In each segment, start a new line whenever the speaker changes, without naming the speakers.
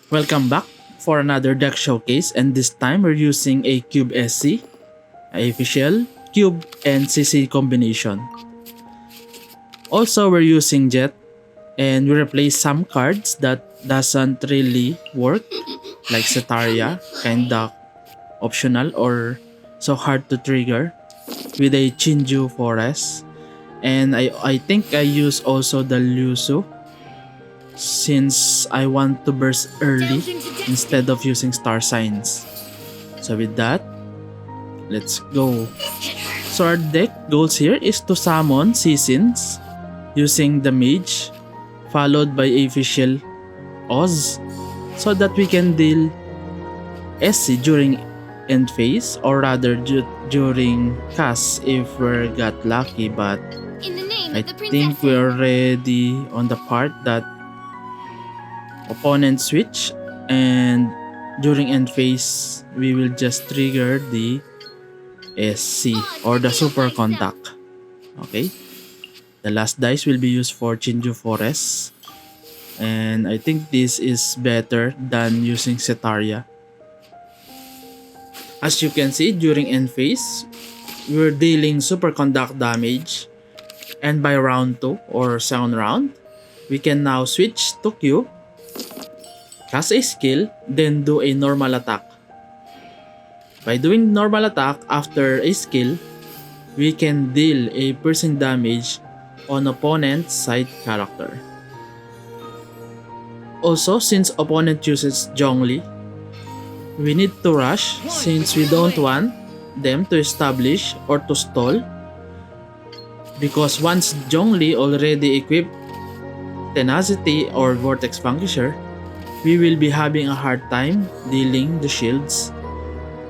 Welcome back for another deck showcase, and this time we're using a Cube SC, a Fischl, Cube, and CC combination. Also, we're using Jet, and we replace some cards that doesn't really work, like Setaria, kinda optional or so hard to trigger, with a Chinju Forest. And I think I use also the Lusu since I want to burst early instead of using star signs. So with that, let's go. So our deck goals here is to summon Cicins using the Mage followed by a Fischl Oz so that we can deal SC during end phase or rather during cast if we got lucky, but I think we're already on the part that opponent switch, and during end phase we will just trigger the SC or the super contact. Okay, the last dice will be used for Chinju Forest, and I think this is better than using Setaria. As you can see, during end phase we're dealing super conduct damage, and by round 2 or second round we can now switch to Q, cast a skill, then do a normal attack. By doing normal attack after a skill, we can deal a piercing damage on opponent's side character. Also, since opponent uses Zhongli, we need to rush since we don't want them to establish or to stall, because once Zhongli already equipped Tenacity or Vortex Vanquisher, we will be having a hard time dealing the shields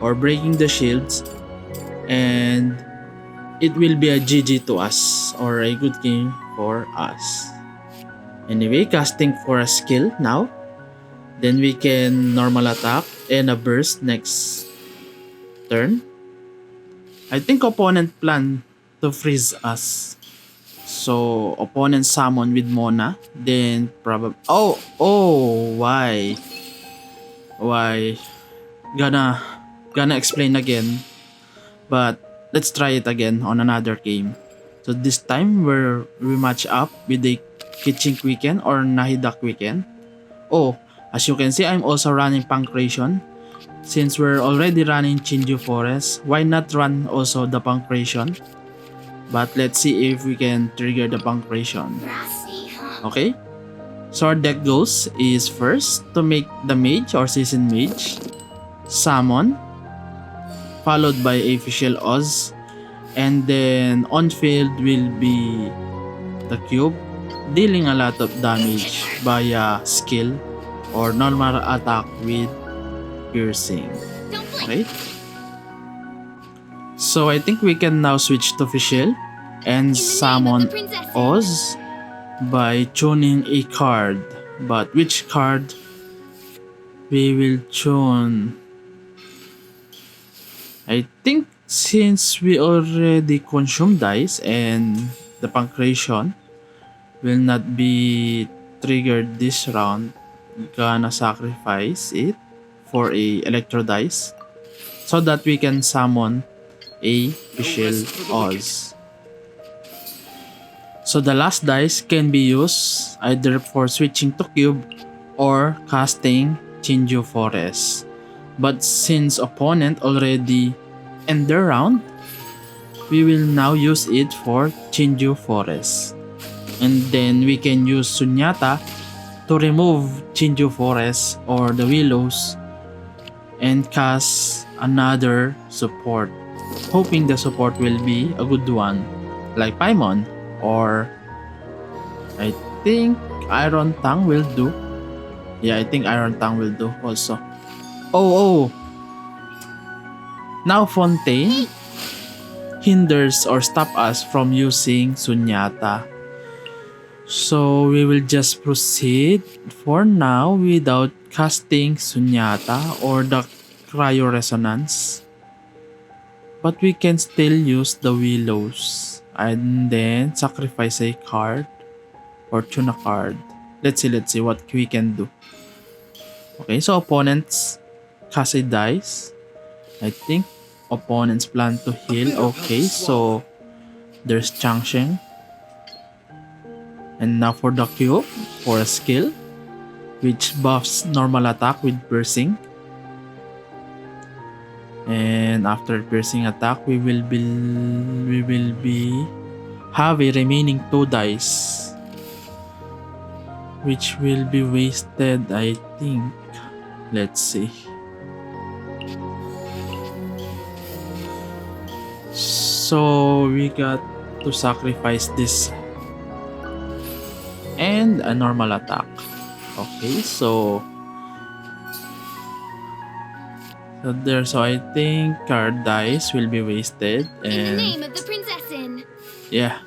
or breaking the shields, and it will be a GG to us or a good game for us. Anyway, casting for a skill now, then we can normal attack and a burst next turn. I think opponent plan to freeze us. So opponent summon with Mona, then probably why gonna explain again, but let's try it again on another game. So this time we match up with the Kitchen Quicken or Nahida Quicken. Oh, as you can see, I'm also running Pancration. Since we're already running Chinju Forest, why not run also the Pancration? But let's see if we can trigger the Pancration. Okay? So our deck goals is first to make the Mage or Cicin Mage, summon, followed by a Fischl Oz, and then on field will be the Cube, dealing a lot of damage via skill or normal attack with piercing. Okay? So I think we can now switch to Fischl and summon Oz by tuning a card. But which card we will tune? I think since we already consumed dice and the Pancration will not be triggered this round, gonna sacrifice it for a Electro dice so that we can summon a Fischl Oz. So the last dice can be used either for switching to Cube or casting Chinju Forest. But since opponent already end their round, we will now use it for Chinju Forest. And then we can use Sunyata to remove Chinju Forest or the Willows and cast another support, hoping the support will be a good one, like Paimon, or I think Iron Tongue will do. Yeah, I think Iron Tongue will do also. Oh! Now Fontaine hinders or stop us from using Sunyata. So we will just proceed for now without casting Sunyata or the Cryo Resonance. But we can still use the Willows and then sacrifice a card or tune a card. Let's see what we can do. Okay, so opponents cast a dice. I think opponents plan to heal. Okay, so there's Changsheng. And now for the cube, for a skill, which buffs normal attack with piercing. And after piercing attack, we will be have a remaining 2 dice, which will be wasted, I think. Let's see. So we got to sacrifice this and a normal attack. Okay, so I think card dice will be wasted.
In the
And
name of the princessin.
yeah,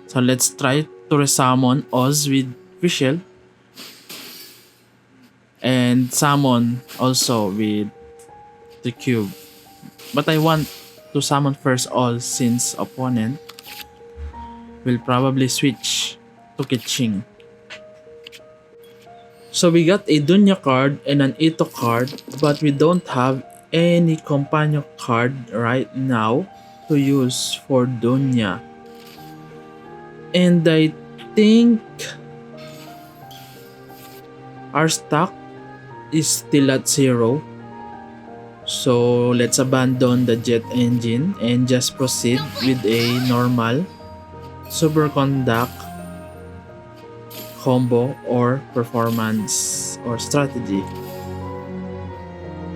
so let's try to resummon Oz with Fischl and summon also with the cube. But I want to summon first Oz since opponent will probably switch to Cicin. So we got a Dunya card and an Ito card, but we don't have any companion card right now to use for Dunya. And I think our stock is still at 0. So let's abandon the jet engine and just proceed with a normal superconduct combo or performance or strategy.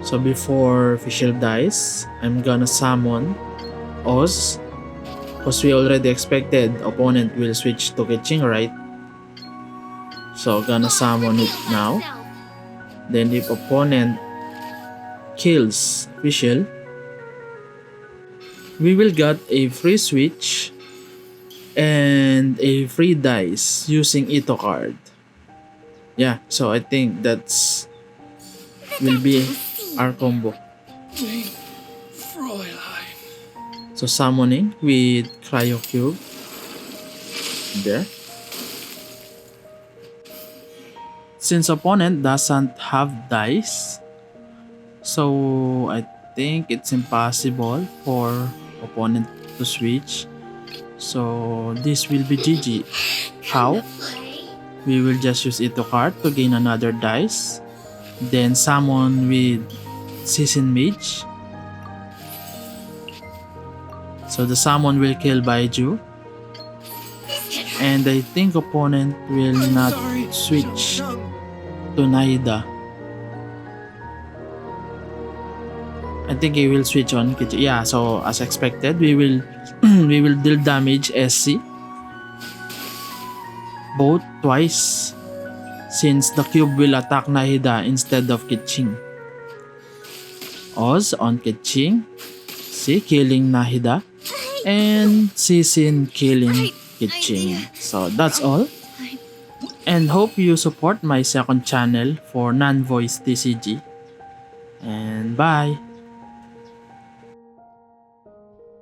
So before Fischl dies, I'm gonna summon Oz, because we already expected opponent will switch to Cicin, right? So gonna summon it now. Then if opponent kills Fischl, we will get a free switch and a free dice using Ito card. Yeah, so I think that's will be our combo. So summoning with Cryo Cube there. Since opponent doesn't have dice, so I think it's impossible for opponent to switch. So this will be GG. How? We will just use Ito card to gain another dice. Then summon with Cicin Mage. So the summon will kill Baiju. And I think opponent will not switch to Nahida. I think he will switch on Cicin. Yeah, so as expected, we will we will deal damage SC both twice, since the cube will attack Nahida instead of Cicin. Oz on Cicin, see, killing Nahida, and Cicin killing Cicin. So that's all. And hope you support my second channel for non-voice TCG. And bye!